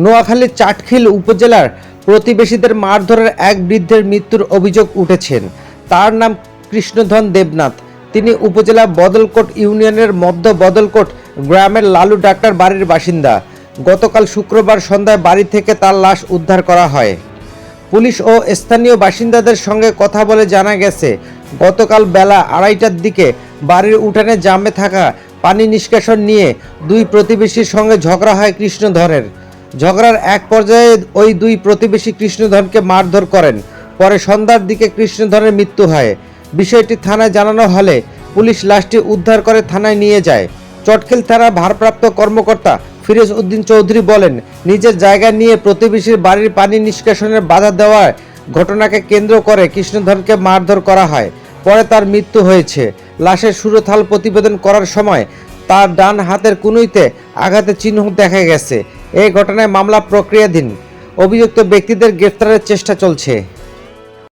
নোয়াখালীর চাটখিল উপজেলার প্রতিবেশীদের মারধরের এক বৃদ্ধের মৃত্যুর অভিযোগ উঠেছেন। তার নাম কৃষ্ণধন দেবনাথ। তিনি উপজেলা বদলকোট ইউনিয়নের মধ্য বদলকোট গ্রামের লালু ডাক্তার বাড়ির বাসিন্দা। গতকাল শুক্রবার সন্ধ্যায় বাড়ি থেকে তার লাশ উদ্ধার করা হয়। পুলিশ ও স্থানীয় বাসিন্দাদের সঙ্গে কথা বলে জানা গেছে, গতকাল বেলা 2:30টার দিকে বাড়ির উঠানে জামে থাকা পানি নিষ্কাশন নিয়ে দুই প্রতিবেশীর সঙ্গে ঝগড়া হয় কৃষ্ণধরের। ঝগড়ার এক পর্যায়ে ওই দুই প্রতিবেশী কৃষ্ণধরকে মারধর করেন। পরে সন্ধ্যার দিকে কৃষ্ণধরের মৃত্যু হয়। বিষয়টি থানায় জানানো হলে পুলিশ লাশটি উদ্ধার করে থানায় নিয়ে যায়। চটখিল থানার ভারপ্রাপ্ত কর্মকর্তা ফিরোজ উদ্দিন চৌধুরী বলেন, নিজের জায়গা নিয়ে প্রতিবেশীর বাড়ির পানি নিষ্কাশনের বাধা দেওয়ার ঘটনাকে কেন্দ্র করে কৃষ্ণধরকে মারধর করা হয়। পরে তার মৃত্যু হয়েছে। লাশের সুরতহাল প্রতিবেদন করার সময় তার ডান হাতের কনুইতে আঘাতের চিহ্ন দেখা গেছে। এই ঘটনায় মামলা প্রক্রিয়াধীন। অভিযুক্ত ব্যক্তিদের গ্রেফতারের চেষ্টা চলছে।